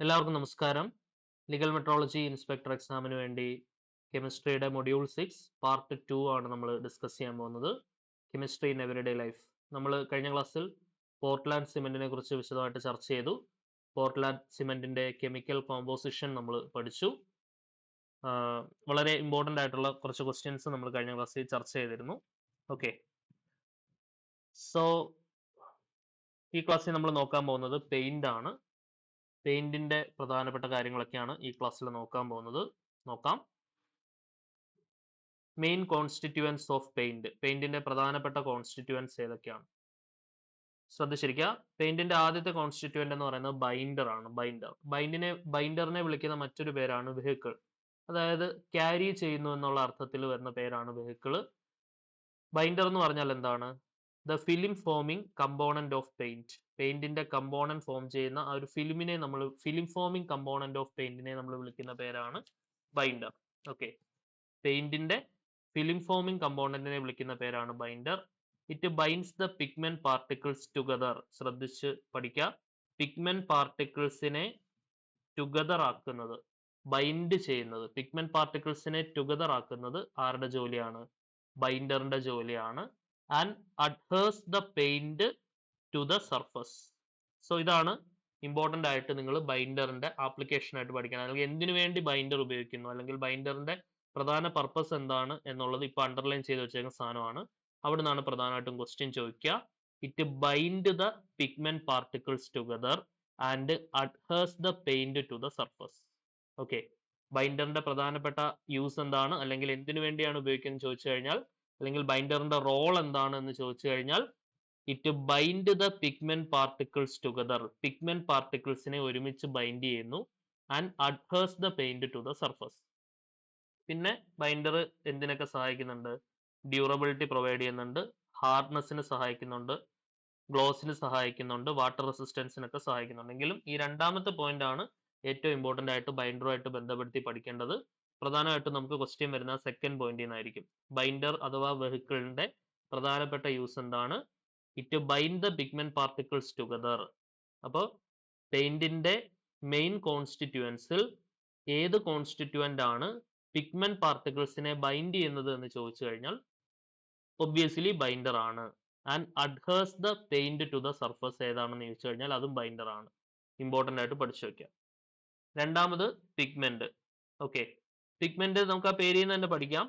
എല്ലാവർക്കും നമസ്കാരം. Legal metrology inspector എക്സാമിന് വേണ്ടി കെമിസ്ട്രിയുടെ മൊഡ്യൂൾ 6 പാർട്ട് 2 ആണ് നമ്മൾ ഡിസ്കസ് ചെയ്യാൻ പോകുന്നത്. Chemistry in everyday life. നമ്മൾ കഴിഞ്ഞ ക്ലാസ്സിൽ പോർട്ട്ലാൻഡ് സിമെന്റിനെ കുറിച്ച് വിശദമായിട്ട് ചർച്ച ചെയ്തു. പോർട്ട്ലാൻഡ് സിമെന്റിന്റെ കെമിക്കൽ കോമ്പോസിഷൻ നമ്മൾ പഠിച്ചു. വളരെ ഇമ്പോർട്ടൻ്റ് ആയിട്ടുള്ള കുറച്ച് ക്വസ്റ്റ്യൻസ് നമ്മൾ കഴിഞ്ഞ ക്ലാസ്സിൽ ചർച്ച ചെയ്തിരുന്നു. ഓക്കെ, സോ ഈ ക്ലാസ്സിൽ നമ്മൾ നോക്കാൻ പോകുന്നത് പെയിന്റ് ആണ്. പെയിന്റിന്റെ പ്രധാനപ്പെട്ട കാര്യങ്ങളൊക്കെയാണ് ഈ ക്ലാസ്സിൽ നോക്കാൻ പോകുന്നത്. നോക്കാം. Main constituents of paint. പെയിന്റിന്റെ പ്രധാനപ്പെട്ട കോൺസ്റ്റിറ്റ്യുവൻസ് ഏതൊക്കെയാണ് ശ്രദ്ധിച്ചിരിക്കുക. പെയിന്റിന്റെ ആദ്യത്തെ കോൺസ്റ്റിറ്റ്യുവന്റ് എന്ന് പറയുന്നത് ബൈൻഡർ ആണ്. ബൈൻഡറിനെ വിളിക്കുന്ന മറ്റൊരു പേരാണ് വെഹിക്കിൾ. അതായത് ക്യാരി ചെയ്യുന്നു എന്നുള്ള അർത്ഥത്തിൽ വരുന്ന പേരാണ് വെഹിക്കിൾ. ബൈൻഡർ എന്ന് പറഞ്ഞാൽ എന്താണ്? The film forming component of paint. പെയിന്റിന്റെ കമ്പോണന്റ് ഫോം ചെയ്യുന്ന ആ ഒരു ഫിലിം ഫോമിംഗ് കമ്പോണന്റ് ഓഫ് പെയിന്റിനെ നമ്മൾ വിളിക്കുന്ന പേരാണ് ബൈൻഡർ. ഓക്കെ, പെയിന്റിന്റെ ഫിലിം ഫോമിംഗ് കമ്പോണന്റിനെ വിളിക്കുന്ന പേരാണ് binder. It binds the pigment particles together. ശ്രദ്ധിച്ച് പഠിക്കുക. പിഗ്മെന്റ് പാർട്ടിക്കിൾസിനെ ടുഗദർ ആക്കുന്നത്, ബൈൻഡ് ചെയ്യുന്നത്, പിഗ്മെന്റ് പാർട്ടിക്കിൾസിനെ ടുഗദർ ആക്കുന്നത് ആരുടെ ജോലിയാണ്? ബൈൻഡറിന്റെ ജോലിയാണ്. And adheres the paint to the surface. So ഇതാണ് ഇമ്പോർട്ടൻ്റ് ആയിട്ട് നിങ്ങൾ ബൈൻഡറിന്റെ ആപ്ലിക്കേഷൻ ആയിട്ട് പഠിക്കണം. അല്ലെങ്കിൽ എന്തിനു വേണ്ടി ബൈൻഡർ ഉപയോഗിക്കുന്നു, അല്ലെങ്കിൽ ബൈൻഡറിന്റെ പ്രധാന പർപ്പസ് എന്താണ് എന്നുള്ളത് ഇപ്പൊ അണ്ടർലൈൻ ചെയ്ത് വെച്ചേക്കുന്ന സാധനമാണ്. അവിടെ നിന്നാണ് പ്രധാനമായിട്ടും ക്വസ്റ്റ്യൻ ചോദിക്കുക. It bind the pigment particles together and adheres the paint to the surface. Okay, ബൈൻഡറിന്റെ പ്രധാനപ്പെട്ട യൂസ് എന്താണ്, അല്ലെങ്കിൽ എന്തിനു വേണ്ടിയാണ് ഉപയോഗിക്കുന്നത് ചോദിച്ചു കഴിഞ്ഞാൽ, അല്ലെങ്കിൽ ബൈൻഡറിന്റെ റോൾ എന്താണ് എന്ന് ചോദിച്ചു കഴിഞ്ഞാൽ, it bind the pigment particles together. Pigment പാർട്ടിക്കിൾസിനെ ഒരുമിച്ച് ബൈൻഡ് ചെയ്യുന്നു. And adheres the paint to the surface. പിന്നെ ബൈൻഡർ എന്തിനൊക്കെ സഹായിക്കുന്നുണ്ട്? ഡ്യൂറബിലിറ്റി പ്രൊവൈഡ് ചെയ്യുന്നുണ്ട്, ഹാർഡ്നെസ്സിന് സഹായിക്കുന്നുണ്ട്, ഗ്ലോസിന് സഹായിക്കുന്നുണ്ട്, വാട്ടർ റെസിസ്റ്റൻസിനൊക്കെ സഹായിക്കുന്നുണ്ട്. എങ്കിലും ഈ രണ്ടാമത്തെ പോയിന്റ് ആണ് ഏറ്റവും ഇമ്പോർട്ടൻ്റ് ആയിട്ട് ബൈൻഡറുമായിട്ട് ബന്ധപ്പെടുത്തി പഠിക്കേണ്ടത്. പ്രധാനമായിട്ടും നമുക്ക് ക്വസ്റ്റ്യൻ വരുന്ന സെക്കൻഡ് പോയിന്റിൽ നിന്നായിരിക്കും. ബൈൻഡർ അഥവാ വെഹിക്കിളിന്റെ പ്രധാനപ്പെട്ട യൂസ് എന്താണ്? It bind the pigment particles together. അപ്പോൾ പെയിന്റിന്റെ മെയിൻ കോൺസ്റ്റിറ്റ്യുവൻസിൽ ഏത് കോൺസ്റ്റിറ്റ്യുവന്റ് ആണ് പിഗ്മെന്റ് പാർട്ടിക്കിൾസിനെ ബൈൻഡ് ചെയ്യുന്നത് എന്ന് ചോദിച്ചു കഴിഞ്ഞാൽ ഒബ്വിയസ്ലി ബൈൻഡർ ആണ്. And adheres the paint to the surface ഏതാണെന്ന് ചോദിച്ചു കഴിഞ്ഞാൽ അതും ബൈൻഡർ ആണ്. ഇമ്പോർട്ടൻ്റ് ആയിട്ട് പഠിച്ചു വെക്കാം. രണ്ടാമത് പിഗ്മെന്റ്. ഓക്കെ, പിഗ്മെന്റ് നമുക്ക് ആ പേരിൽ നിന്ന് തന്നെ പഠിക്കാം.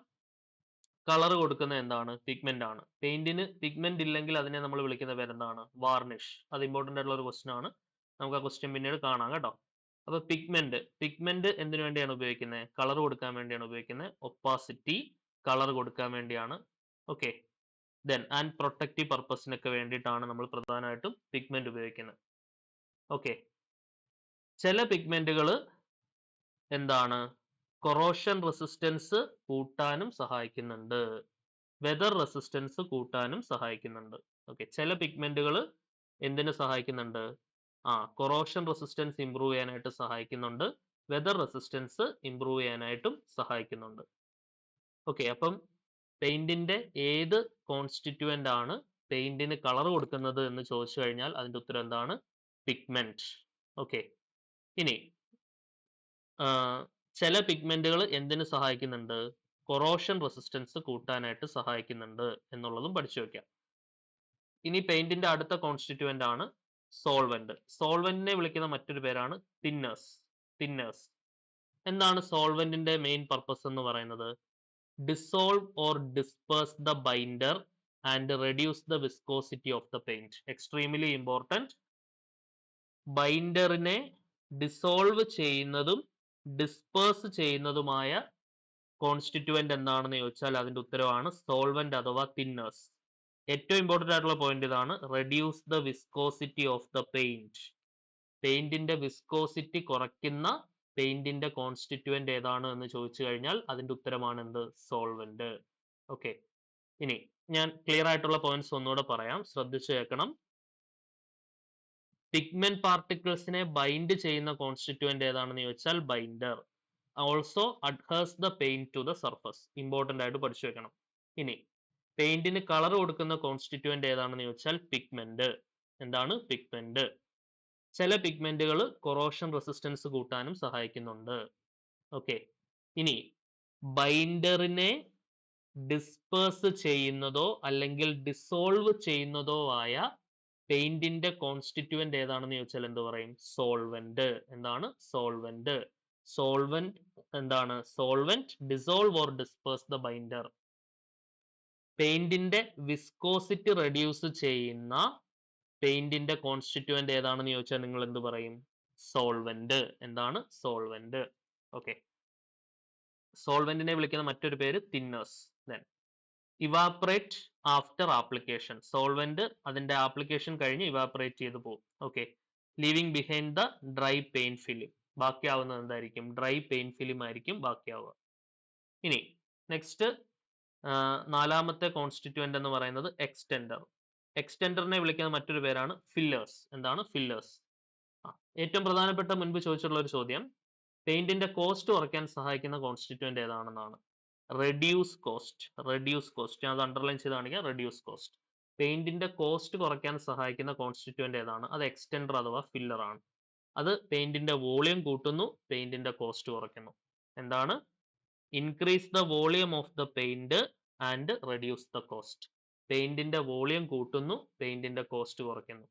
കളർ കൊടുക്കുന്ന എന്താണ്? പിഗ്മെന്റ് ആണ്. പെയിന്റിന് പിഗ്മെന്റ് ഇല്ലെങ്കിൽ അതിനെ നമ്മൾ വിളിക്കുന്ന പേരെന്താണ്? വാർണിഷ്. അത് ഇമ്പോർട്ടൻ്റ് ആയിട്ടുള്ള ഒരു ക്വസ്റ്റ്യൻ ആണ്. നമുക്ക് ആ ക്വസ്റ്റ്യൻ പിന്നീട് കാണാം കേട്ടോ. അപ്പൊ പിഗ്മെന്റ് എന്തിനു വേണ്ടിയാണ് ഉപയോഗിക്കുന്നത്? കളർ കൊടുക്കാൻ വേണ്ടിയാണ് ഉപയോഗിക്കുന്നത്. ഒപ്പാസിറ്റി, കളർ കൊടുക്കാൻ വേണ്ടിയാണ്. ഓക്കെ, ദെൻ ആൻഡ് പ്രൊട്ടക്റ്റീവ് പർപ്പസിനൊക്കെ വേണ്ടിയിട്ടാണ് നമ്മൾ പ്രധാനമായിട്ടും പിഗ്മെന്റ് ഉപയോഗിക്കുന്നത്. ഓക്കെ, ചില പിഗ്മെന്റുകൾ എന്താണ്? കൊറോഷൻ റെസിസ്റ്റൻസ് കൂട്ടാനും സഹായിക്കുന്നുണ്ട്, വെതർ റെസിസ്റ്റൻസ് കൂട്ടാനും സഹായിക്കുന്നുണ്ട്. ഓക്കെ, ചില പിഗ്മെന്റുകൾ എന്തിനു സഹായിക്കുന്നുണ്ട്? കൊറോഷൻ റെസിസ്റ്റൻസ് ഇംപ്രൂവ് ചെയ്യാനായിട്ട് സഹായിക്കുന്നുണ്ട്, വെതർ റെസിസ്റ്റൻസ് ഇംപ്രൂവ് ചെയ്യാനായിട്ടും സഹായിക്കുന്നുണ്ട്. ഓക്കെ, അപ്പം പെയിന്റിന്റെ ഏത് കോൺസ്റ്റിറ്റ്യുവന്റ് ആണ് പെയിന്റിന് കളർ കൊടുക്കുന്നത് എന്ന് ചോദിച്ചു കഴിഞ്ഞാൽ അതിന്റെ ഉത്തരം എന്താണ്? പിഗ്മെന്റ്. ഓക്കെ, ഇനി ചില പിഗ്മെന്റുകൾ എന്തിനു സഹായിക്കുന്നുണ്ട്? കൊറോഷൻ റെസിസ്റ്റൻസ് കൂട്ടാനായിട്ട് സഹായിക്കുന്നുണ്ട് എന്നുള്ളതും പഠിച്ചു വെക്കാം. ഇനി പെയിന്റിന്റെ അടുത്ത കോൺസ്റ്റിറ്റ്യുവന്റ് ആണ് സോൾവെന്റ്. സോൾവെന്റിനെ വിളിക്കുന്ന മറ്റൊരു പേരാണ് തിന്നേഴ്സ്. എന്താണ് സോൾവെന്റിന്റെ മെയിൻ പർപ്പസ് എന്ന് പറയുന്നത്? Dissolve or disperse the binder and reduce the viscosity of the paint. Extremely important. ബൈൻഡറിനെ ഡിസോൾവ് ചെയ്യുന്നതും ഡിസ്പേഴ്സ് ചെയ്യുന്നതുമായ കോൺസ്റ്റിറ്റ്യുവന്റ് എന്താണെന്ന് ചോദിച്ചാൽ അതിന്റെ ഉത്തരവാണ് സോൾവെന്റ് അഥവാ തിന്നേഴ്സ്. ഏറ്റവും ഇമ്പോർട്ടൻ്റ് ആയിട്ടുള്ള പോയിന്റ് ഇതാണ്, reduce the viscosity of the paint. പെയിന്റിന്റെ വിസ്കോസിറ്റി കുറയ്ക്കുന്ന പെയിന്റിന്റെ കോൺസ്റ്റിറ്റ്യുവന്റ് ഏതാണ് എന്ന് ചോദിച്ചു കഴിഞ്ഞാൽ അതിന്റെ ഉത്തരമാണ് എന്ത്? സോൾവെന്റ്. ഓക്കെ, ഇനി ഞാൻ ക്ലിയർ ആയിട്ടുള്ള പോയിന്റ്സ് ഒന്നുകൂടെ പറയാം, ശ്രദ്ധിച്ചു കേൾക്കണം. പിഗ്മെന്റ് പാർട്ടിക്കിൾസിനെ ബൈൻഡ് ചെയ്യുന്ന കോൺസ്റ്റിറ്റ്യുവന്റ് ഏതാണെന്ന് ചോദിച്ചാൽ binder. Also adheres the paint to the surface. Important ആയിട്ട് പഠിച്ചു വെക്കണം. ഇനി പെയിന്റിന് കളർ കൊടുക്കുന്ന കോൺസ്റ്റിറ്റ്യുവന്റ് ഏതാണെന്ന് ചോദിച്ചാൽ പിഗ്മെന്റ്. എന്താണ്? പിഗ്മെന്റ്. ചില പിഗ്മെന്റുകൾ കൊറോഷൻ റെസിസ്റ്റൻസ് കൂട്ടാനും സഹായിക്കുന്നുണ്ട്. ഓക്കെ, ഇനി ബൈൻഡറിനെ ഡിസ്പേഴ്സ് ചെയ്യുന്നതോ അല്ലെങ്കിൽ ഡിസോൾവ് ചെയ്യുന്നതോ ആയ പെയിന്റിന്റെ കോൺസ്റ്റിറ്റ്യൂവന്റ് ഏതാണെന്ന് ചോദിച്ചാൽ എന്ത് പറയും? സോൾവെന്റ്. എന്താണ്? സോൾവെന്റ്. സോൾവെന്റ് എന്താണ്? Solvent dissolve or disperse the binder. പെയിന്റിന്റെ വിസ്കോസിറ്റി റെഡ്യൂസ് ചെയ്യുന്ന പെയിന്റിന്റെ കോൺസ്റ്റിറ്റ്യൂവന്റ് ഏതാണെന്ന് ചോദിച്ചാൽ നിങ്ങൾ എന്ത് പറയും? സോൾവെന്റ്. എന്താണ്? സോൾവെന്റ്. ഓക്കെ, സോൾവെന്റിനെ വിളിക്കുന്ന മറ്റൊരു പേര് thinners. Then evaporate after application. Solvent അതിന്റെ ആപ്ലിക്കേഷൻ കഴിഞ്ഞ് ഇവാപറേറ്റ് ചെയ്ത് പോകും. Okay, leaving behind the dry paint film. ബാക്കിയാവുന്നത് എന്തായിരിക്കും? ഡ്രൈ പെയിന്റ് ഫിലിം ആയിരിക്കും ബാക്കിയാവുക. ഇനി നെക്സ്റ്റ് നാലാമത്തെ കോൺസ്റ്റിറ്റ്യൂവന്റ് എന്ന് പറയുന്നത് എക്സ്റ്റെൻഡർ. എക്സ്റ്റെൻഡറിനെ വിളിക്കുന്ന മറ്റൊരു പേരാണ് ഫില്ലേഴ്സ്. എന്താണ്? ഫില്ലേഴ്സ്. ഏറ്റവും പ്രധാനപ്പെട്ട മുൻപ് ചോദിച്ചിട്ടുള്ള ഒരു ചോദ്യം, പെയിന്റിന്റെ കോസ്റ്റ് കുറയ്ക്കാൻ സഹായിക്കുന്ന കോൺസ്റ്റിറ്റ്യൂവന്റ് ഏതാണെന്നാണ്. Reduce cost. റെഡ്യൂസ് കോസ്റ്റ്, ഞാൻ അത് അണ്ടർലൈൻ ചെയ്ത് കാണിക്കാം. Reduce cost. പെയിന്റിന്റെ കോസ്റ്റ് കുറയ്ക്കാൻ സഹായിക്കുന്ന കോൺസ്റ്റിറ്റ്യൂവന്റ് ഏതാണ്? അത് എക്സ്റ്റെൻഡർ അഥവാ ഫില്ലർ ആണ്. അത് പെയിന്റിന്റെ വോളിയം കൂട്ടുന്നു, പെയിന്റിന്റെ കോസ്റ്റ് കുറയ്ക്കുന്നു. എന്താണ്? Increase the volume of the paint and reduce the cost. പെയിന്റിന്റെ വോളിയം കൂട്ടുന്നു, പെയിന്റിന്റെ കോസ്റ്റ് കുറയ്ക്കുന്നു.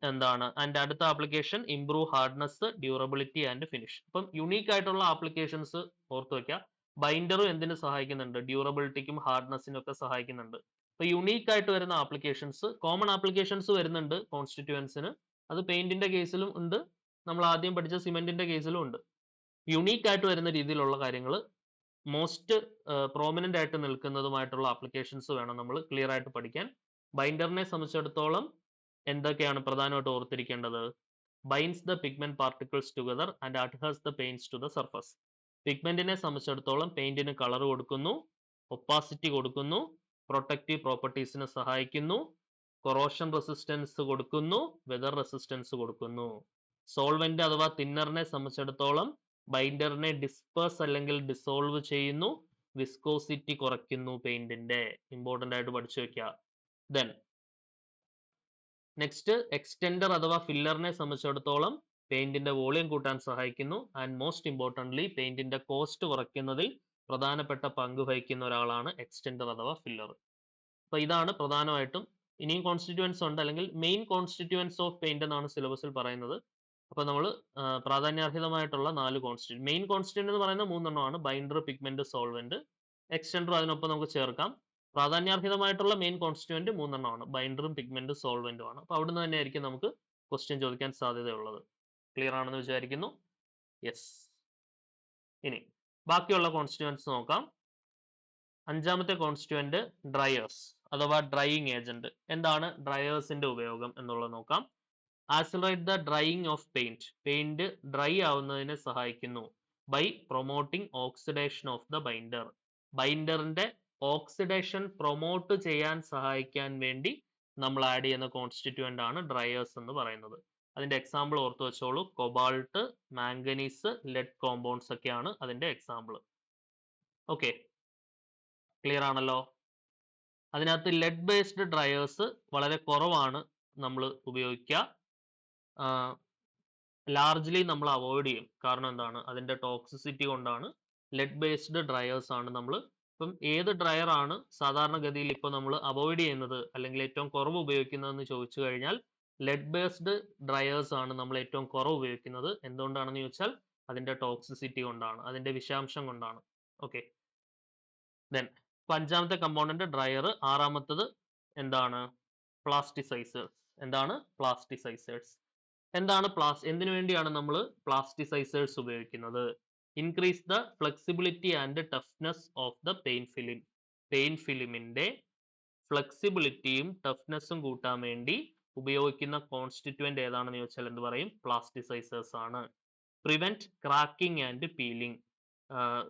എന്താണ്? ആൻഡ് അടുത്ത application improve hardness, durability and finish. അപ്പം യുണീക്ക് ആയിട്ടുള്ള ആപ്ലിക്കേഷൻസ് ഓർത്ത് വെക്കുക. ബൈൻഡറും എന്തിനു സഹായിക്കുന്നുണ്ട്? ഡ്യൂറബിലിറ്റിക്കും ഹാർഡ്നെസ്സിനും ഒക്കെ സഹായിക്കുന്നുണ്ട്. അപ്പൊ യുണീക്ക് ആയിട്ട് വരുന്ന ആപ്ലിക്കേഷൻസ്, കോമൺ ആപ്ലിക്കേഷൻസ് വരുന്നുണ്ട് കോൺസ്റ്റിറ്റ്യൂവൻസിന്. അത് പെയിന്റിന്റെ കേസിലും ഉണ്ട്, നമ്മൾ ആദ്യം പഠിച്ച സിമെന്റിന്റെ കേസിലും ഉണ്ട്. യുണീക്ക് ആയിട്ട് വരുന്ന രീതിയിലുള്ള കാര്യങ്ങൾ, മോസ്റ്റ് പ്രോമിനന്റ് ആയിട്ട് നിൽക്കുന്നതുമായിട്ടുള്ള ആപ്ലിക്കേഷൻസ് വേണം നമ്മൾ ക്ലിയർ ആയിട്ട് പഠിക്കാൻ. ബൈൻഡറിനെ സംബന്ധിച്ചിടത്തോളം എന്തൊക്കെയാണ് പ്രധാനമായിട്ട് ഓർത്തിരിക്കേണ്ടത്? Binds the pigment particles together and adheres the paints to the surface. പിഗ്മെന്റിനെ സംബന്ധിച്ചിടത്തോളം പെയിന്റിന് കളർ കൊടുക്കുന്നു, ഒപ്പാസിറ്റി കൊടുക്കുന്നു, പ്രൊട്ടക്റ്റീവ് പ്രോപ്പർട്ടീസിന് സഹായിക്കുന്നു, കൊറോഷൻ റെസിസ്റ്റൻസ് കൊടുക്കുന്നു, വെതർ റെസിസ്റ്റൻസ് കൊടുക്കുന്നു. സോൾവെന്റ് അഥവാ തിന്നറിനെ സംബന്ധിച്ചിടത്തോളം ബൈൻഡറിനെ ഡിസ്പേഴ്സ് അല്ലെങ്കിൽ ഡിസോൾവ് ചെയ്യുന്നു, വിസ്കോസിറ്റി കുറയ്ക്കുന്നു പെയിന്റിന്റെ. ഇമ്പോർട്ടന്റ് ആയിട്ട് പഠിച്ചു വെക്കുക. ദെൻ നെക്സ്റ്റ് എക്സ്റ്റെൻഡർ അഥവാ ഫില്ലറിനെ സംബന്ധിച്ചിടത്തോളം പെയിന്റിന്റെ വോളിയം കൂട്ടാൻ സഹായിക്കുന്നു. ആൻഡ് മോസ്റ്റ് ഇമ്പോർട്ടൻ്റ്ലി പെയിന്റിന്റെ കോസ്റ്റ് കുറയ്ക്കുന്നതിൽ പ്രധാനപ്പെട്ട പങ്ക് വഹിക്കുന്ന ഒരാളാണ് എക്സ്റ്റെൻഡർ അഥവാ ഫില്ലർ. അപ്പൊ ഇതാണ് പ്രധാനമായിട്ടും. ഇനിയും കോൺസ്റ്റിറ്റ്യൂവൻസ് ഉണ്ട്, അല്ലെങ്കിൽ മെയിൻ കോൺസ്റ്റിറ്റ്യൂവൻസ് ഓഫ് പെയിന്റ് എന്നാണ് സിലബസിൽ പറയുന്നത്. അപ്പൊ നമ്മൾ പ്രാധാന്യാർഹിതമായിട്ടുള്ള 4 കോൺസ്റ്റിറ്റ്യൂവന്റ്, മെയിൻ കോൺസ്റ്റിറ്റ്യൂവന്റ് എന്ന് പറയുന്ന 3 എണ്ണമാണ്: ബൈൻഡർ, പിഗ്മെന്റ്, സോൾവെന്റ്. എക്സ്റ്റെൻഡർ അതിനൊപ്പം നമുക്ക് ചേർക്കാം. പ്രാധാന്യാർഹിതമായിട്ടുള്ള മെയിൻ കോൺസ്റ്റിറ്റ്യൂവന്റ് 3 എണ്ണമാണ്: ബൈൻഡറും, പിഗ്മെന്റും, സോൾവെന്റും ആണ്. അപ്പൊ അവിടുന്ന് തന്നെയായിരിക്കും നമുക്ക് ക്വസ്റ്റ്യൻ ചോദിക്കാൻ സാധ്യതയുള്ളത്. ക്ലിയർ ആണെന്ന് വിചാരിക്കുന്നു. യെസ്. ഇനി ബാക്കിയുള്ള കോൺസ്റ്റിറ്റ്യൂവൻസ് നോക്കാം. അഞ്ചാമത്തെ കോൺസ്റ്റിറ്റ്യൂവന്റ് ഡ്രയേഴ്സ് അഥവാ ഡ്രൈയിങ് ഏജന്റ്. എന്താണ് ഡ്രയേഴ്സിന്റെ ഉപയോഗം എന്നുള്ളത് നോക്കാം. Accelerate the drying of paint. Paint dry ആവുന്നതിനെ സഹായിക്കുന്നു. By promoting oxidation of the binder. ബൈൻഡറിന്റെ ഓക്സിഡേഷൻ പ്രൊമോട്ട് ചെയ്യാൻ സഹായിക്കാൻ വേണ്ടി നമ്മൾ ആഡ് ചെയ്യുന്ന കോൺസ്റ്റിറ്റ്യൂവന്റ് ആണ് ഡ്രയേഴ്സ് എന്ന് പറയുന്നത്. അതിന്റെ എക്സാമ്പിൾ ഓർത്ത് വെച്ചോളൂ. കൊബാൾട്ട്, മാംഗനീസ്, ലെഡ് കോമ്പൗണ്ട്സ് ഒക്കെയാണ് അതിന്റെ എക്സാമ്പിൾ. ഓക്കെ, ക്ലിയർ ആണല്ലോ. അതിനകത്ത് ലെഡ് ബേസ്ഡ് ഡ്രയേഴ്സ് വളരെ കുറവാണ് നമ്മൾ ഉപയോഗിക്കുക. ലാർജ്ലി നമ്മൾ അവോയ്ഡ് ചെയ്യും. കാരണം എന്താണ്? അതിന്റെ ടോക്സിസിറ്റി കൊണ്ടാണ്. ലെഡ് ബേസ്ഡ് ഡ്രയേഴ്സ് ആണ് നമ്മൾ. ഇപ്പം ഏത് ഡ്രയർ ആണ് സാധാരണഗതിയിൽ ഇപ്പോൾ നമ്മൾ അവോയ്ഡ് ചെയ്യുന്നത് അല്ലെങ്കിൽ ഏറ്റവും കുറവ് ഉപയോഗിക്കുന്നതെന്ന് ചോദിച്ചു കഴിഞ്ഞാൽ ലെഡ് ബേസ്ഡ് ഡ്രയേഴ്സ് ആണ് നമ്മൾ ഏറ്റവും കുറവ് ഉപയോഗിക്കുന്നത്. എന്തുകൊണ്ടാണെന്ന് ചോദിച്ചാൽ അതിന്റെ ടോക്സിസിറ്റി കൊണ്ടാണ്, അതിന്റെ വിഷാംശം കൊണ്ടാണ്. ഓക്കെ, ദെൻ അഞ്ചാമത്തെ കമ്പോണന്റ് ഡ്രയർ. ആറാമത്തത് എന്താണ്? പ്ലാസ്റ്റിസൈസേഴ്സ്. എന്താണ്? പ്ലാസ്റ്റിസൈസേഴ്സ്. എന്താണ് എന്തിനു വേണ്ടിയാണ് നമ്മൾ പ്ലാസ്റ്റിസൈസേഴ്സ് ഉപയോഗിക്കുന്നത്? Increase the flexibility and toughness of the paint film. Paint ഫിലിമിന്റെ ഫ്ലെക്സിബിലിറ്റിയും ടഫ്നെസ്സും കൂട്ടാൻ വേണ്ടി ഉപയോഗിക്കുന്ന കോൺസ്റ്റിറ്റ്യൂവന്റ് ഏതാണെന്ന് ചോദിച്ചാൽ എന്ത് പറയും? പ്ലാസ്റ്റിസൈസേഴ്സ് ആണ്. Prevent cracking and peeling.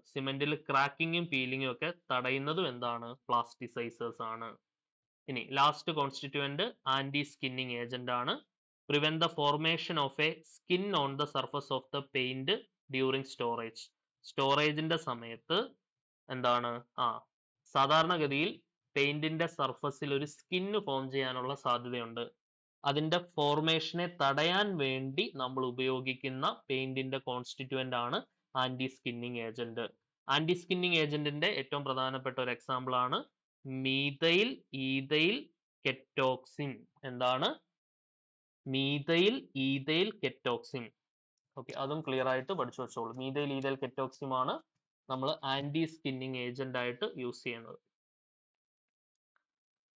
സിമെന്റിൽ ക്രാക്കിങ്ങും പീലിങ്ങും ഒക്കെ തടയുന്നതും എന്താണ്? പ്ലാസ്റ്റിസൈസേഴ്സ് ആണ്. ഇനി last constituent anti skinning agent ആണ്. Prevent the formation of a skin on the surface of the paint during storage. സ്റ്റോറേജിന്റെ സമയത്ത് എന്താണ്? സാധാരണഗതിയിൽ പെയിന്റിന്റെ സർഫസിൽ ഒരു സ്കിന്ന് ഫോം ചെയ്യാനുള്ള സാധ്യതയുണ്ട്. അതിന്റെ ഫോർമേഷനെ തടയാൻ വേണ്ടി നമ്മൾ ഉപയോഗിക്കുന്ന പെയിന്റിന്റെ കോൺസ്റ്റിറ്റ്യൂവന്റ് ആണ് anti skinning agent. Anti skinning ഏജന്റിന്റെ ഏറ്റവും പ്രധാനപ്പെട്ട ഒരു എക്സാമ്പിൾ ആണ് മീഥൈൽ ഈഥൈൽ കെറ്റോക്സിൻ. എന്താണ്? Methyl ethyl ketoxime. ഓക്കെ, അതും ക്ലിയർ ആയിട്ട് പഠിച്ചു വെച്ചോളൂ. മീഥൈൽ ഈഥൈൽ കെറ്റോക്സിൻ ആണ് നമ്മൾ ആന്റി സ്കിന്നിങ് ഏജന്റ് ആയിട്ട് യൂസ് ചെയ്യുന്നത്.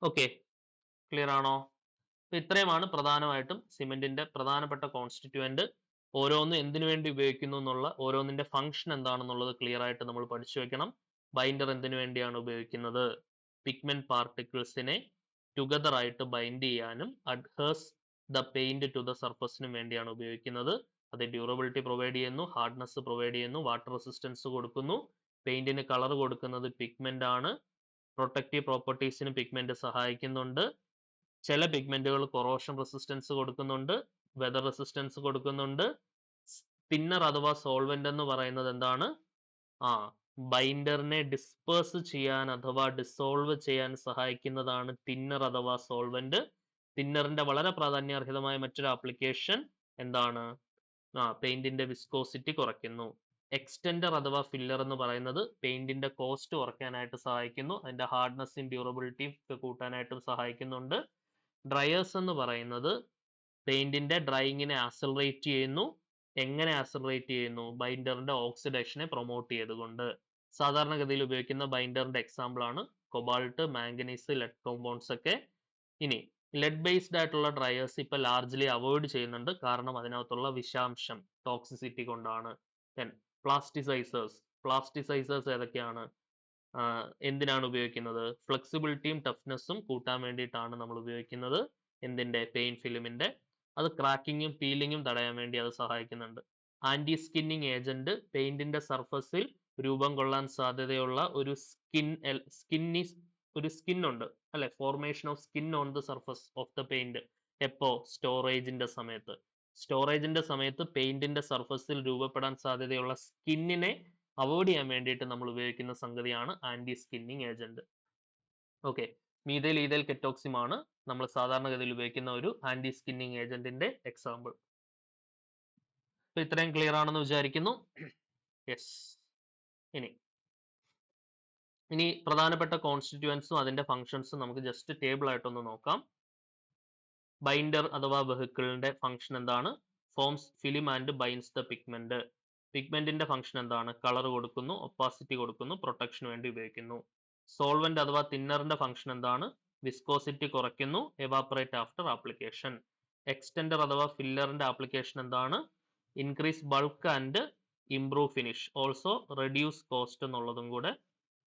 ഓക്കെ, ക്ലിയർ ആണോ? ഇത്രയുമാണ് പ്രധാനമായിട്ടും സിമെന്റിന്റെ പ്രധാനപ്പെട്ട കോൺസ്റ്റിറ്റ്യൂവന്റ്. ഓരോന്നും എന്തിനു വേണ്ടി ഉപയോഗിക്കുന്നു എന്നുള്ള ഓരോന്നിന്റെ ഫംഗ്ഷൻ എന്താണെന്നുള്ളത് ക്ലിയർ ആയിട്ട് നമ്മൾ പഠിച്ചു വെക്കണം. ബൈൻഡർ എന്തിനു വേണ്ടിയാണ് ഉപയോഗിക്കുന്നത്? പിഗ്മെന്റ് പാർട്ടിക്കിൾസിനെ ടുഗദർ ആയിട്ട് ബൈൻഡ് ചെയ്യാനും adheres the paint to the സർഫസിനും വേണ്ടിയാണ് ഉപയോഗിക്കുന്നത്. അത് ഡ്യൂറബിലിറ്റി പ്രൊവൈഡ് ചെയ്യുന്നു, ഹാർഡ്നെസ് പ്രൊവൈഡ് ചെയ്യുന്നു, വാട്ടർ റെസിസ്റ്റൻസ് കൊടുക്കുന്നു. പെയിന്റിന് കളർ കൊടുക്കുന്നത് പിഗ്മെന്റ് ആണ്. പ്രൊട്ടക്റ്റീവ് പ്രോപ്പർട്ടീസിന് പിഗ്മെന്റ് സഹായിക്കുന്നുണ്ട്. ചില പിഗ്മെന്റുകൾ കൊറോഷൻ റെസിസ്റ്റൻസ് കൊടുക്കുന്നുണ്ട്, വെതർ റെസിസ്റ്റൻസ് കൊടുക്കുന്നുണ്ട്. തിന്നർ അഥവാ സോൾവെന്റ് എന്ന് പറയുന്നത് എന്താണ്? ബൈൻഡറിനെ ഡിസ്പേഴ്സ് ചെയ്യാൻ അഥവാ ഡിസോൾവ് ചെയ്യാൻ സഹായിക്കുന്നതാണ് തിന്നർ അഥവാ സോൾവെന്റ്. തിന്നറിന്റെ വളരെ പ്രാധാന്യാർഹിതമായ മറ്റൊരു ആപ്ലിക്കേഷൻ എന്താണ്? പെയിന്റിന്റെ വിസ്കോസിറ്റി കുറയ്ക്കുന്നു. എക്സ്റ്റെൻഡർ അഥവാ ഫില്ലർ എന്ന് പറയുന്നത് പെയിന്റിന്റെ കോസ്റ്റ് കുറയ്ക്കാനായിട്ട് സഹായിക്കുന്നു. അതിന്റെ ഹാർഡ്നെസ്സും ഡ്യൂറബിലിറ്റിയും കൂട്ടാനായിട്ടും സഹായിക്കുന്നുണ്ട്. ഡ്രയേഴ്സ് എന്ന് പറയുന്നത് പെയിന്റിന്റെ ഡ്രൈയിങ്ങിനെ ആക്സലറേറ്റ് ചെയ്യുന്നു. എങ്ങനെ ആക്സലറേറ്റ് ചെയ്യുന്നു? ബൈൻഡറിന്റെ ഓക്സിഡേഷനെ പ്രൊമോട്ട് ചെയ്തുകൊണ്ട്. സാധാരണഗതിയിൽ ഉപയോഗിക്കുന്ന ബൈൻഡറിന്റെ എക്സാമ്പിൾ ആണ് കൊബാൾട്ട്, മാംഗനീസ്, ലെഡ് കോമ്പൗണ്ട്സ് ഒക്കെ. ഇനി ലെഡ് ബേസ്ഡ് ആയിട്ടുള്ള ഡ്രയേഴ്സ് ഇപ്പൊ ലാർജ്ലി അവോയ്ഡ് ചെയ്യുന്നുണ്ട്, കാരണം അതിനകത്തുള്ള വിഷാംശം, ടോക്സിസിറ്റി കൊണ്ടാണ്. ദെൻ പ്ലാസ്റ്റിസൈസേഴ്സ് ഏതൊക്കെയാണ്? എന്തിനാണ് ഉപയോഗിക്കുന്നത്? ഫ്ലെക്സിബിലിറ്റിയും ടഫ്നെസ്സും കൂട്ടാൻ വേണ്ടിയിട്ടാണ് നമ്മൾ ഉപയോഗിക്കുന്നത്. എന്തിന്റെ? പെയിന്റ് ഫിലിമിന്റെ. അത് ക്രാക്കിങ്ങും പീലിങ്ങും തടയാൻ വേണ്ടി അത് സഹായിക്കുന്നുണ്ട്. ആന്റി സ്കിന്നിങ് ഏജന്റ് പെയിന്റിന്റെ സർഫസിൽ രൂപം കൊള്ളാൻ സാധ്യതയുള്ള ഒരു സ്കിൻ ഉണ്ട് അല്ലെ? Formation of skin on the surface of the paint. എപ്പോ? സ്റ്റോറേജിന്റെ സമയത്ത് പെയിന്റിന്റെ സർഫസിൽ രൂപപ്പെടാൻ സാധ്യതയുള്ള സ്കിന്നിനെ അവോയ്ഡ് ചെയ്യാൻ വേണ്ടിയിട്ട് നമ്മൾ ഉപയോഗിക്കുന്ന സംഗതിയാണ് anti skinning agent. Okay, methyl ethyl ketoxime ആണ് നമ്മൾ സാധാരണഗതിയിൽ ഉപയോഗിക്കുന്ന ഒരു ആന്റി സ്കിന്നിങ് ഏജന്റിന്റെ എക്സാമ്പിൾ. അപ്പൊ ഇത്രയും ക്ലിയർ ആണെന്ന് വിചാരിക്കുന്നു. യെസ്. ഇനി പ്രധാനപ്പെട്ട കോൺസ്റ്റിറ്റ്യൂവൻസും അതിന്റെ ഫംഗ്ഷൻസും നമുക്ക് ജസ്റ്റ് ടേബിൾ ആയിട്ടൊന്ന് നോക്കാം. ബൈൻഡർ അഥവാ വെഹിക്കിളിന്റെ ഫംഗ്ഷൻ എന്താണ്? Forms film and binds the pigment. പിഗ്മെന്റിന്റെ ഫംഗ്ഷൻ എന്താണ്? കളർ കൊടുക്കുന്നു, ഒപ്പാസിറ്റി കൊടുക്കുന്നു, പ്രൊട്ടക്ഷന് വേണ്ടി ഉപയോഗിക്കുന്നു. സോൾവെന്റ് അഥവാ തിന്നറിന്റെ ഫംഗ്ഷൻ എന്താണ്? വിസ്കോസിറ്റി കുറയ്ക്കുന്നു, എവാപ്പറേറ്റ് ആഫ്റ്റർ ആപ്ലിക്കേഷൻ. എക്സ്റ്റെൻഡർ അഥവാ ഫില്ലറിന്റെ ആപ്ലിക്കേഷൻ എന്താണ്? Increase bulk and improve finish, also reduce cost എന്നുള്ളതും കൂടെ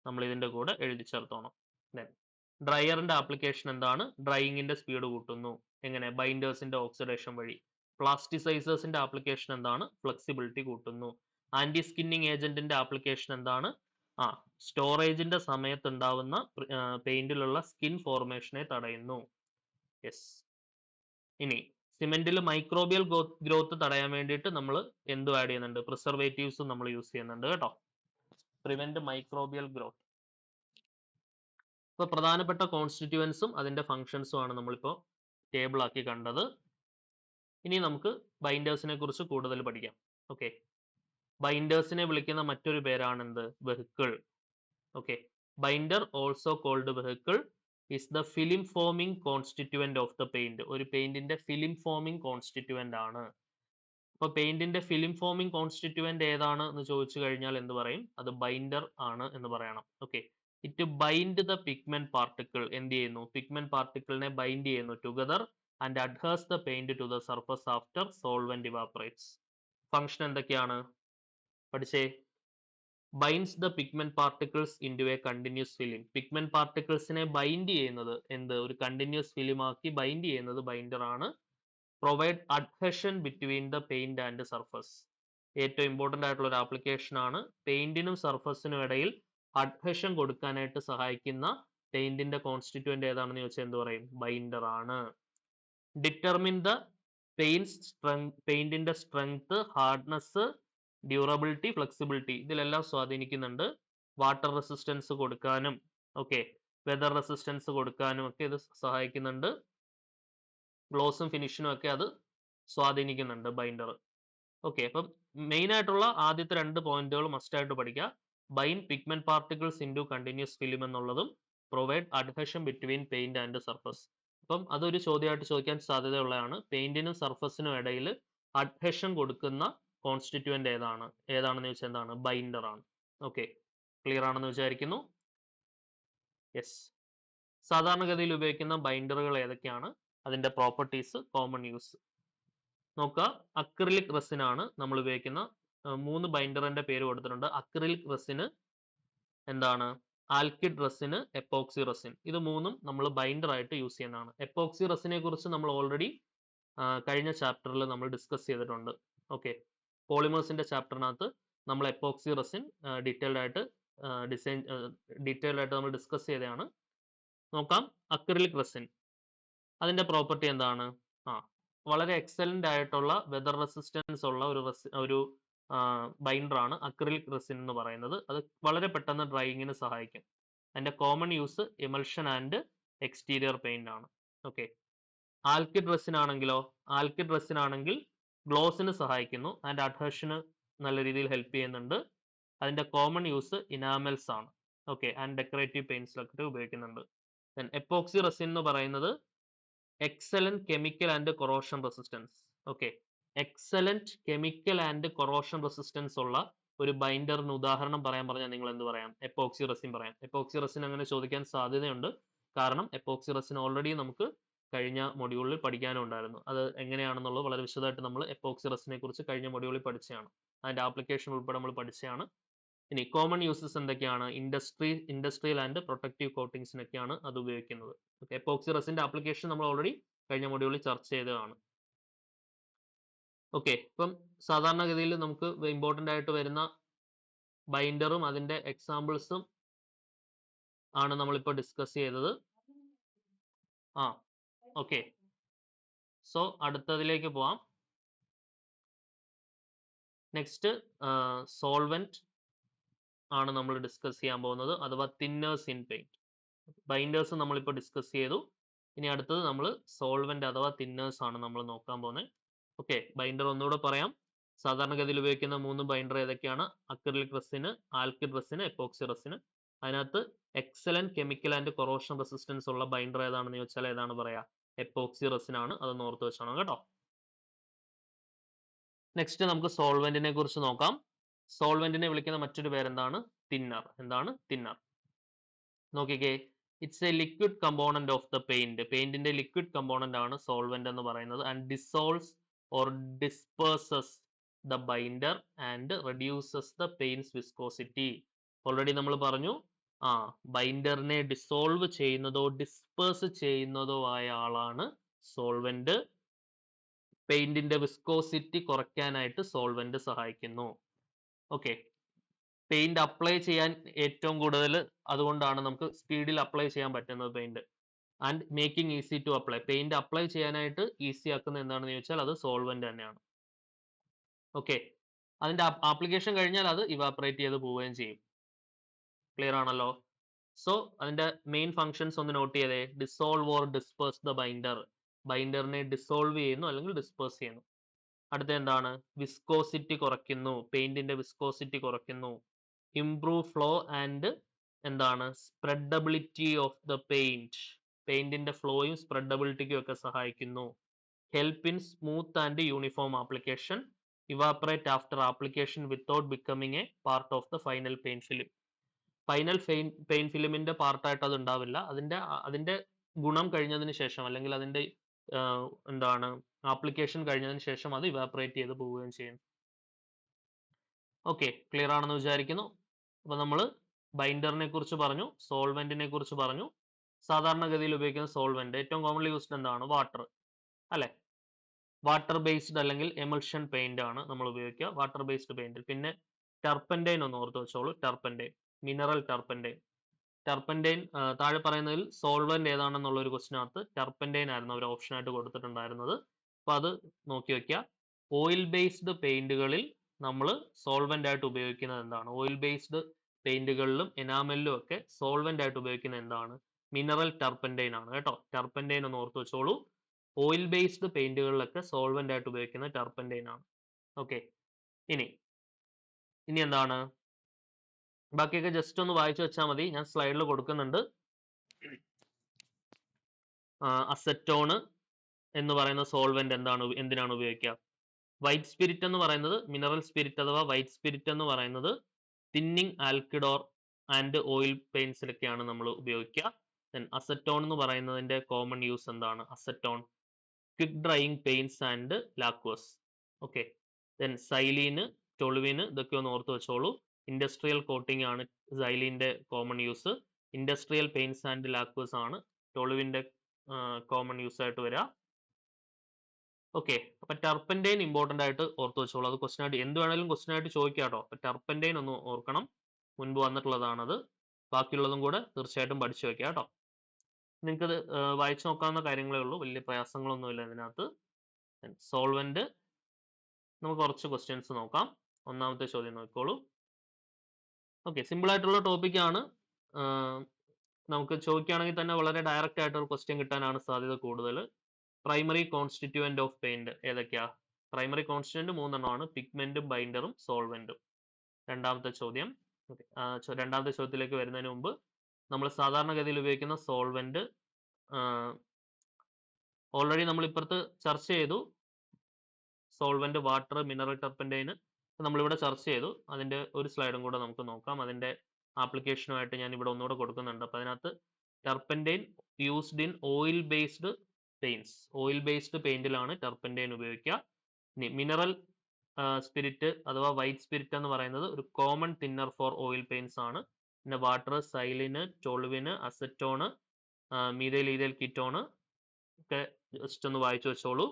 നമ്മൾ ഇതിന്റെ കൂടെ എഴുതി ചേർത്തോണം. ഡ്രയറിന്റെ ആപ്ലിക്കേഷൻ എന്താണ്? ഡ്രൈയിങ്ങിന്റെ സ്പീഡ് കൂട്ടുന്നു. എങ്ങനെ? ബൈൻഡേഴ്സിന്റെ ഓക്സിഡേഷൻ വഴി. പ്ലാസ്റ്റിസൈസേഴ്സിന്റെ ആപ്ലിക്കേഷൻ എന്താണ്? ഫ്ലെക്സിബിലിറ്റി കൂട്ടുന്നു. ആന്റി സ്കിന്നിങ് ഏജന്റിന്റെ ആപ്ലിക്കേഷൻ എന്താണ്? സ്റ്റോറേജിന്റെ സമയത്ത് ഉണ്ടാവുന്ന പെയിന്റിലുള്ള സ്കിൻ ഫോർമേഷനെ തടയുന്നു. യെസ്. ഇനി സിമെന്റിൽ മൈക്രോബിയൽ ഗ്രോത്ത് തടയാൻ വേണ്ടിയിട്ട് നമ്മൾ എന്തും ആഡ് ചെയ്യുന്നുണ്ട്? പ്രിസർവേറ്റീവ്സും നമ്മൾ യൂസ് ചെയ്യുന്നുണ്ട് കേട്ടോ. Prevent microbial growth. ഇപ്പൊ പ്രധാനപ്പെട്ട കോൺസ്റ്റിറ്റ്യൂവൻസും അതിന്റെ ഫംഗ്ഷൻസും ആണ് നമ്മളിപ്പോ ടേബിൾ ആക്കി കണ്ടത്. ഇനി നമുക്ക് ബൈൻഡേഴ്സിനെ കുറിച്ച് കൂടുതൽ പഠിക്കാം. ഓക്കെ, ബൈൻഡേഴ്സിനെ വിളിക്കുന്ന മറ്റൊരു പേരാണ് എന്ത്? Vehicle. Okay, binder also called vehicle is the film forming constituent of the paint. ഒരു പെയിന്റിന്റെ ഫിലിം ഫോമിംഗ് കോൺസ്റ്റിറ്റ്യൂവന്റ് ആണ്. അപ്പൊ പെയിന്റിന്റെ ഫിലിം ഫോമിംഗ് കോൺസ്റ്റിറ്റ്യൂവന്റ് ഏതാണ് എന്ന് ചോദിച്ചു കഴിഞ്ഞാൽ എന്ത് പറയും? അത് ബൈൻഡർ ആണ് എന്ന് പറയണം. Okay, it bind the pigment particle. എന്ത് ചെയ്യുന്നു? പിഗ്മെന്റ് പാർട്ടിക്കിളിനെ ബൈൻഡ് ചെയ്യുന്നു together and adheres the paint to the surface after solvent evaporates. Function എന്തൊക്കെയാണ്? പഠിച്ചേ. Binds the pigment particles into a continuous film. Pigment പാർട്ടിക്കിൾസിനെ ബൈൻഡ് ചെയ്യുന്നത് എന്ത്? ഒരു കണ്ടിന്യൂസ് ഫിലിം ആക്കി ബൈൻഡ് ചെയ്യുന്നത് ബൈൻഡർ ആണ്. Provide adhesion between the paint and surface. ഏറ്റവും ഇമ്പോർട്ടന്റ് ആയിട്ടുള്ള ഒരു ആപ്ലിക്കേഷൻ ആണ്. പെയിന്റിനും സർഫസിനും ഇടയിൽ അഡ്ഹഷൻ കൊടുക്കാനായിട്ട് സഹായിക്കുന്ന പെയിന്റിന്റെ കോൺസ്റ്റിറ്റ്യൂവന്റ് ഏതാണെന്ന് ചോദിച്ചാൽ എന്ത് പറയും? ബൈൻഡർ ആണ്. ഡിറ്റർമിൻ ദ പെയിന്റിന്റെ സ്ട്രെങ്ത്, ഹാർഡ്നെസ്, ഡ്യൂറബിലിറ്റി, ഫ്ലെക്സിബിലിറ്റി ഇതിലെല്ലാം സ്വാധീനിക്കുന്നുണ്ട്. വാട്ടർ റെസിസ്റ്റൻസ് കൊടുക്കാനും ഓക്കെ വെതർ റെസിസ്റ്റൻസ് കൊടുക്കാനും ഒക്കെ ഇത് സഹായിക്കുന്നുണ്ട്. ഗ്ലോസും ഫിനിഷിനും ഒക്കെ അത് സ്വാധീനിക്കുന്നുണ്ട് ബൈൻഡർ. ഓക്കെ, അപ്പം മെയിൻ ആയിട്ടുള്ള ആദ്യത്തെ 2 പോയിന്റുകൾ മസ്റ്റ് ആയിട്ട് പഠിക്കുക. Bind pigment particles into continuous film എന്നുള്ളതും provide adhesion between paint and surface. അപ്പം അതൊരു ചോദ്യമായിട്ട് ചോദിക്കാൻ സാധ്യതയുള്ളതാണ്. പെയിന്റിനും സർഫസിനും ഇടയിൽ അഡ്ഹഷൻ കൊടുക്കുന്ന കോൺസ്റ്റിറ്റ്യൂവന്റ് ഏതാണെന്ന് ചോദിച്ചാൽ എന്താണ്? ബൈൻഡർ ആണ്. ഓക്കെ, ക്ലിയർ ആണെന്ന് വിചാരിക്കുന്നു. യെസ്, സാധാരണഗതിയിൽ ഉപയോഗിക്കുന്ന ബൈൻഡറുകൾ ഏതൊക്കെയാണ്, അതിന്റെ പ്രോപ്പർട്ടീസ്, കോമൺ യൂസ് നോക്കുക. അക്രിലിക് റെസിൻ ആണ് നമ്മൾ ഉപയോഗിക്കുന്ന 3 ബൈൻഡറിന്റെ പേര് കൊടുത്തിട്ടുണ്ട്. അക്രിലിക് റെസിന് എന്താണ്? ആൽക്കിഡ് റെസിന്, എപ്പോക്സി റെസിൻ. ഇത് മൂന്നും നമ്മൾ ബൈൻഡർ ആയിട്ട് യൂസ് ചെയ്യുന്നതാണ്. എപ്പോക്സി റെസിനെ കുറിച്ച് നമ്മൾ ഓൾറെഡി കഴിഞ്ഞ ചാപ്റ്ററിൽ നമ്മൾ ഡിസ്കസ് ചെയ്തിട്ടുണ്ട്. ഓക്കെ, പോളിമേഴ്സിന്റെ ചാപ്റ്ററിനകത്ത് നമ്മൾ എപ്പോക്സി റെസിൻ ഡീറ്റെയിൽഡ് ആയിട്ട് നമ്മൾ ഡിസ്കസ് ചെയ്തതാണ്. നോക്കാം, അക്രിലിക് റെസിൻ അതിന്റെ പ്രോപ്പർട്ടി എന്താണ്? വളരെ എക്സലന്റ് ആയിട്ടുള്ള വെതർ റെസിസ്റ്റൻസ് ഉള്ള ഒരു ബൈൻഡർ ആണ് അക്രിലിക് റെസിൻ എന്ന് പറയുന്നത്. അത് വളരെ പെട്ടെന്ന് ഡ്രൈയിങ്ങിന് സഹായിക്കും. അതിന്റെ common use emulsion and exterior paint ആണ്. ഓക്കെ, ആൽക്കിഡ് റെസിൻ ആണെങ്കിൽ ഗ്ലോസിന് സഹായിക്കുന്നു, ആൻഡ് അഡ്ഹഷന് നല്ല രീതിയിൽ ഹെൽപ്പ് ചെയ്യുന്നുണ്ട്. അതിന്റെ കോമൺ യൂസ് ഇനാമൽസ് ആണ്. ഓക്കെ, ആൻഡ് ഡെക്കറേറ്റീവ് പെയിന്റ്സിലൊക്കെ ഉപയോഗിക്കുന്നുണ്ട്. എപ്പോക്സി റെസിൻ എന്ന് പറയുന്നത് excellent chemical and corrosion resistance. Okay, excellent chemical and corrosion resistance ഉള്ള ഒരു ബൈൻഡറിന് ഉദാഹരണം പറയാൻ പറഞ്ഞാൽ നിങ്ങൾ എന്ത് പറയാം? എപ്പോക്സി റെസിൻ പറയാം. എപ്പോക്സി റെസിൻ അങ്ങനെ ചോദിക്കാൻ സാധ്യതയുണ്ട്. കാരണം എപ്പോക്സി റെസിൻ ഓൾറെഡി നമുക്ക് കഴിഞ്ഞ മൊഡ്യൂളിൽ പഠിക്കാനും ഉണ്ടായിരുന്നു. അത് എങ്ങനെയാണെന്നുള്ളത് വളരെ വിശദമായിട്ട് നമ്മൾ എപ്പോക്സി റെസിനെ കുറിച്ച് കഴിഞ്ഞ മൊഡ്യൂളിൽ പഠിച്ചതാണ്. അതിന്റെ ആപ്ലിക്കേഷൻ ഉൾപ്പെടെ നമ്മൾ പഠിച്ചതാണ്. ഇനി കോമൺ യൂസസ് എന്തൊക്കെയാണ്? ഇൻഡസ്ട്രിയൽ ആൻഡ് പ്രൊട്ടക്റ്റീവ് കോട്ടിങ്സിനൊക്കെയാണ് അത് ഉപയോഗിക്കുന്നത്. എപ്പോക്സി റെസിന്റെ ആപ്ലിക്കേഷൻ നമ്മൾ ഓൾറെഡി കഴിഞ്ഞ മൊഡ്യൂളിൽ ചർച്ച ചെയ്തതാണ്. ഓക്കെ, ഇപ്പം സാധാരണഗതിയിൽ നമുക്ക് ഇമ്പോർട്ടന്റ് ആയിട്ട് വരുന്ന ബൈൻഡറും അതിന്റെ എക്സാമ്പിൾസും ആണ് നമ്മളിപ്പോൾ ഡിസ്കസ് ചെയ്തത്. ഓക്കെ, സോ അടുത്തതിലേക്ക് പോവാം. നെക്സ്റ്റ് സോൾവെന്റ് ആണ് നമ്മൾ ഡിസ്കസ് ചെയ്യാൻ പോകുന്നത്, അഥവാ തിന്നേഴ്സ് ഇൻ പെയിന്റ്. ബൈൻഡേഴ്സ് നമ്മളിപ്പോൾ ഡിസ്കസ് ചെയ്തു. ഇനി അടുത്തത് നമ്മൾ സോൾവെന്റ് അഥവാ തിന്നേഴ്സ് ആണ് നമ്മൾ നോക്കാൻ പോകുന്നത്. ഓക്കെ, ബൈൻഡർ ഒന്നുകൂടെ പറയാം. സാധാരണഗതിയിൽ ഉപയോഗിക്കുന്ന 3 ബൈൻഡർ ഏതൊക്കെയാണ്? Acrylic resin, alkyd resin, epoxy resin. അതിനകത്ത് excellent chemical and corrosion resistance ഉള്ള ബൈൻഡർ ഏതാണെന്ന് ചോദിച്ചാൽ ഏതാണ് പറയാ? എപ്പോക്സി റെസിൻ ആണ്. അതൊന്ന് ഓർത്ത് വെച്ചോണം കേട്ടോ. നെക്സ്റ്റ് നമുക്ക് സോൾവെന്റിനെ കുറിച്ച് നോക്കാം. സോൾവെന്റിനെ വിളിക്കുന്ന മറ്റൊരു പേരെന്താണ്? തിന്നർ. എന്താണ്? തിന്നർ. നോക്കിക്കേ, it's a liquid component of the paint. പെയിന്റിന്റെ ലിക്വിഡ് കമ്പോണന്റ് ആണ് സോൾവെന്റ് എന്ന് പറയുന്നത്. And dissolves or disperses the binder and reduces the paint's viscosity. Already നമ്മൾ പറഞ്ഞു, ബൈൻഡറിനെ ഡിസോൾവ് ചെയ്യുന്നതോ ഡിസ്പേഴ്സ് ചെയ്യുന്നതോ ആയ ആളാണ് സോൾവെന്റ്. പെയിന്റിന്റെ വിസ്കോസിറ്റി കുറയ്ക്കാനായിട്ട് സോൾവെന്റ് സഹായിക്കുന്നു. ഓക്കെ, പെയിന്റ് അപ്ലൈ ചെയ്യാൻ ഏറ്റവും കൂടുതൽ അതുകൊണ്ടാണ് നമുക്ക് സ്പീഡിൽ അപ്ലൈ ചെയ്യാൻ പറ്റുന്നത് paint. And making easy to apply. Paint apply ചെയ്യാനായിട്ട് ഈസി ആക്കുന്ന എന്താണെന്ന് ചോദിച്ചാൽ അത് സോൾവെന്റ് തന്നെയാണ്. ഓക്കെ, അതിന്റെ ആപ്ലിക്കേഷൻ കഴിഞ്ഞാൽ അത് ഇവാപറേറ്റ് ചെയ്ത് പോവുകയും ചെയ്യും. ക്ലിയർ ആണല്ലോ? സോ അതിന്റെ മെയിൻ ഫങ്ഷൻസ് ഒന്ന് നോട്ട് ചെയ്തേ. Dissolve or disperse the binder. ബൈൻഡറിനെ ഡിസോൾവ് ചെയ്യുന്നു അല്ലെങ്കിൽ ഡിസ്പേഴ്സ് ചെയ്യുന്നു. അടുത്ത എന്താണ്? വിസ്കോസിറ്റി കുറയ്ക്കുന്നു. പെയിന്റിന്റെ വിസ്കോസിറ്റി കുറയ്ക്കുന്നു. ഇംപ്രൂവ് ഫ്ലോ ആൻഡ് എന്താണ്? Spreadability of the paint. പെയിന്റിന്റെ ഫ്ലോയും സ്പ്രെഡബിലിറ്റിക്കും ഒക്കെ സഹായിക്കുന്നു. Help in smooth and uniform application. Evaporate after application without becoming a part of the final paint film. Final paint ഫിലിമിന്റെ പാർട്ടായിട്ട് അത് ഉണ്ടാവില്ല. അതിന്റെ ഗുണം കഴിഞ്ഞതിന് ശേഷം അല്ലെങ്കിൽ അതിന്റെ എന്താണ് ആപ്ലിക്കേഷൻ കഴിഞ്ഞതിന് ശേഷം അത് ഇവാപറേറ്റ് ചെയ്ത് പോവുകയും ചെയ്യും. ഓക്കെ, ക്ലിയർ ആണെന്ന് വിചാരിക്കുന്നു. അപ്പൊ നമ്മൾ ബൈൻഡറിനെ കുറിച്ച് പറഞ്ഞു, സോൾവെന്റിനെ കുറിച്ച് പറഞ്ഞു. സാധാരണഗതിയിൽ ഉപയോഗിക്കുന്ന സോൾവെന്റ് ഏറ്റവും കോമൺലി യൂസ്ഡ് എന്താണ്? വാട്ടർ അല്ലെ? വാട്ടർ ബേസ്ഡ് അല്ലെങ്കിൽ എമൽഷൻ പെയിന്റ് ആണ് നമ്മൾ ഉപയോഗിക്കുക, വാട്ടർ ബേസ്ഡ് പെയിന്റ്. പിന്നെ ടർപ്പന്റൈൻ ഒന്ന് ഓർത്ത് വെച്ചോളൂ. Turpentine, mineral turpentine. ടർപ്പന്റൈൻ താഴെ പറയുന്നതിൽ സോൾവെന്റ് ഏതാണെന്നുള്ള ഒരു ക്വസ്റ്റിനകത്ത് ടർപ്പന്റൈൻ ആയിരുന്നു ഒരു ഓപ്ഷൻ ആയിട്ട് കൊടുത്തിട്ടുണ്ടായിരുന്നത്. അപ്പൊ അത് നോക്കി വെക്കുക. ഓയിൽ ബേസ്ഡ് പെയിന്റുകളിൽ നമ്മൾ സോൾവെന്റ് ആയിട്ട് ഉപയോഗിക്കുന്നത് എന്താണ്? ഓയിൽ ബേസ്ഡ് പെയിന്റുകളിലും എനാമലിലും ഒക്കെ സോൾവെന്റ് ആയിട്ട് ഉപയോഗിക്കുന്നത് എന്താണ്? മിനറൽ ടർപ്പന്റൈൻ ആണ് കേട്ടോ. ടർപ്പന്റൈൻ ഒന്ന് ഓർത്ത് വെച്ചോളൂ. ഓയിൽ ബേസ്ഡ് പെയിന്റുകളിലൊക്കെ സോൾവെന്റ് ആയിട്ട് ഉപയോഗിക്കുന്ന ടർപ്പന്റൈൻ ആണ്. ഓക്കെ, ഇനി എന്താണ് ബാക്കിയൊക്കെ ജസ്റ്റ് ഒന്ന് വായിച്ചു വെച്ചാൽ മതി, ഞാൻ സ്ലൈഡിൽ കൊടുക്കുന്നുണ്ട്. അസറ്റോൺ എന്ന് പറയുന്ന സോൾവെന്റ് എന്തിനാണ് ഉപയോഗിക്കുക? വൈറ്റ് സ്പിരിറ്റ് എന്ന് പറയുന്നത് മിനറൽ സ്പിരിറ്റ് അഥവാ വൈറ്റ് സ്പിരിറ്റ് എന്ന് പറയുന്നത് തിന്നിങ് ആൽക്കിഡോർ ആൻഡ് ഓയിൽ പെയിന്റ്സിലൊക്കെയാണ് നമ്മൾ ഉപയോഗിക്കുക. ദെൻ അസറ്റോൺ എന്ന് പറയുന്നതിന്റെ കോമൺ യൂസ് എന്താണ്? Acetone quick drying paints and lacquers. Okay, then xylene, toluene, ഇതൊക്കെ ഒന്ന് ഓർത്ത് വെച്ചോളൂ. ഇൻഡസ്ട്രിയൽ കോട്ടിംഗ് ആണ് സൈലീന്റെ common use. Industrial paints and lacquers ആണ് ടൊളുവിന്റെ കോമൺ യൂസ് ആയിട്ട് വരിക. ഓക്കെ, അപ്പൊ ടർപ്പന്റൈൻ ഇമ്പോർട്ടന്റ് ആയിട്ട് ഓർത്ത് വെച്ചോളൂ. അത് ക്വസ്റ്റൻ ആയിട്ട് എന്ത് വേണമെങ്കിലും ക്വസ്റ്റൻ ആയിട്ട് ചോദിക്കാം കേട്ടോ. അപ്പൊ ടർപ്പന്റൈൻ ഒന്ന് ഓർക്കണം, മുൻപ് വന്നിട്ടുള്ളതാണത്. ബാക്കിയുള്ളതും കൂടെ തീർച്ചയായിട്ടും പഠിച്ചു വെക്കുക കേട്ടോ. നിങ്ങൾക്കത് വായിച്ചു നോക്കാവുന്ന കാര്യങ്ങളേ ഉള്ളൂ, വലിയ പ്രയാസങ്ങളൊന്നുമില്ല ഇതിനകത്ത്. സോൾവെന്റ് നമുക്ക് കുറച്ച് ക്വസ്റ്റ്യൻസ് നോക്കാം. ഒന്നാമത്തെ ചോദ്യം നോക്കിക്കോളൂ. ഓക്കെ, സിമ്പിൾ ആയിട്ടുള്ള ടോപ്പിക്കാണ്. നമുക്ക് ചോദിക്കുകയാണെങ്കിൽ തന്നെ വളരെ ഡയറക്റ്റ് ആയിട്ട് ഒരു ക്വസ്റ്റ്യൻ കിട്ടാനാണ് സാധ്യത കൂടുതൽ. പ്രൈമറി കോൺസ്റ്റിറ്റ്യൂവന്റ് ഓഫ് പെയിന്റ് ഏതൊക്കെയാ? പ്രൈമറി കോൺസ്റ്റിറ്റ്യൂവന്റ് 3 എണ്ണമാണ്: പിഗ്മെന്റും, ബൈൻഡറും, സോൾവെന്റും. രണ്ടാമത്തെ ചോദ്യം. രണ്ടാമത്തെ ചോദ്യത്തിലേക്ക് വരുന്നതിന് മുമ്പ് നമ്മൾ സാധാരണഗതിയിൽ ഉപയോഗിക്കുന്ന സോൾവെന്റ് ഓൾറെഡി നമ്മൾ ഇപ്പുറത്ത് ചർച്ച ചെയ്തു. സോൾവെന്റ്, വാട്ടർ, മിനറൽ ടർപ്പന്റൈന് നമ്മളിവിടെ ചർച്ച ചെയ്തു. അതിന്റെ ഒരു സ്ലൈഡും കൂടെ നമുക്ക് നോക്കാം. അതിന്റെ ആപ്ലിക്കേഷനുമായിട്ട് ഞാൻ ഇവിടെ ഒന്നുകൂടെ കൊടുക്കുന്നുണ്ട്. അപ്പൊ അതിനകത്ത് turpentine used in oil based paints, oil based പെയിന്റിലാണ് ടർപ്പന്റൈൻ ഉപയോഗിക്കുക. ഇനി മിനറൽ സ്പിരിറ്റ് അഥവാ വൈറ്റ് സ്പിരിറ്റ് എന്ന് പറയുന്നത് ഒരു common thinner for oil paints ആണ്. പിന്നെ water, xylene, toluene, acetone, methyl ethyl ketone ഒക്കെ ജസ്റ്റ് ഒന്ന് വായിച്ചു വെച്ചോളൂ.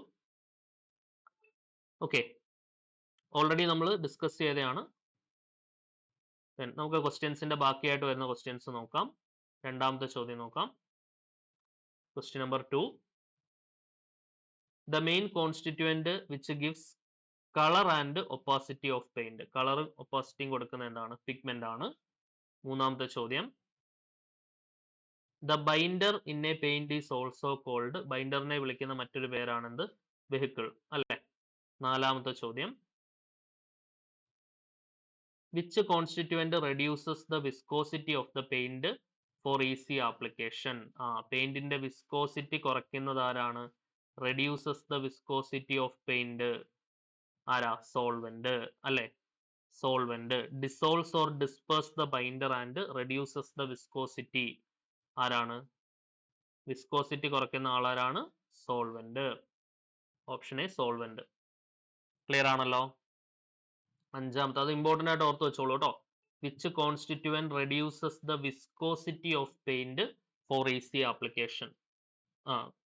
ഓക്കെ, ഓൾറെഡി നമ്മൾ ഡിസ്കസ് ചെയ്തതാണ്. നമുക്ക് ക്വസ്റ്റ്യൻസിന്റെ ബാക്കിയായിട്ട് വരുന്ന ക്വസ്റ്റ്യൻസ് നോക്കാം. രണ്ടാമത്തെ ചോദ്യം നോക്കാം. Question number 2. The main constituent which gives colour and opacity of paint. കളറും ഒപ്പാസിറ്റിയും കൊടുക്കുന്ന എന്താണ്? പിഗ്മെന്റ് ആണ്. മൂന്നാമത്തെ ചോദ്യം. The binder in a paint is also called. ബൈൻഡറിനെ വിളിക്കുന്ന മറ്റൊരു പേരാണെന്ത്? വെഹിക്കിൾ അല്ലെ. നാലാമത്തെ ചോദ്യം. Which constituent reduces the viscosity of the paint for easy application. പെയിന്റിന്റെ വിസ്കോസിറ്റി കുറയ്ക്കുന്നത് ആരാണ്? Reduces the viscosity of paint ആരാ? സോൾവെന്റ് അല്ലെ. Solvent. Dissolves or disperse the binder and reduces the viscosity ആരാണ്? വിസ്കോസിറ്റി കുറയ്ക്കുന്ന ആളാരാണ്? Solvent. Option A solvent. Clear ആണല്ലോ. അഞ്ചാമത്തെ, അത് ഇമ്പോർട്ടന്റ് ആയിട്ട് ഓർത്ത് വെച്ചോളൂ കേട്ടോ. Which constituent reduces the viscosity of paint for easy application.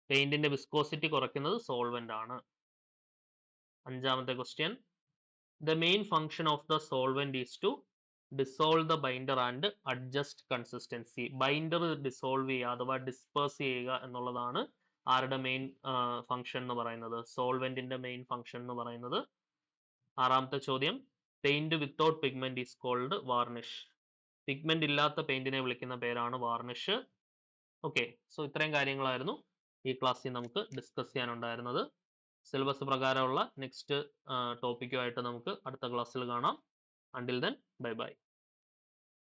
പെയിന്റിന്റെ വിസ്കോസിറ്റി കുറയ്ക്കുന്നത് സോൾവെന്റ് ആണ്. അഞ്ചാമത്തെ question. The main function of the solvent is to dissolve the binder and adjust consistency. Binder dissolve ചെയ്യുക അഥവാ ഡിസ്പേഴ്സ് ചെയ്യുക എന്നുള്ളതാണ് ആരുടെ മെയിൻ ഫംഗ്ഷൻ എന്ന് പറയുന്നത്? സോൾവെന്റിന്റെ മെയിൻ ഫംഗ്ഷൻ എന്ന് പറയുന്നത്. ആറാമത്തെ ചോദ്യം. Paint without pigment is called varnish. Pigment ഇല്ലാത്ത പെയിന്റിനെ വിളിക്കുന്ന പേരാണ് വാർണിഷ്. ഓക്കെ, സോ ഇത്രയും കാര്യങ്ങളായിരുന്നു ഈ ക്ലാസ്സിൽ നമുക്ക് ഡിസ്കസ് ചെയ്യാനുണ്ടായിരുന്നത്. സിലബസ് പ്രകാരമുള്ള നെക്സ്റ്റ് ടോപ്പിക്കുമായിട്ട് നമുക്ക് അടുത്ത ക്ലാസ്സിൽ കാണാം. Until then, bye bye.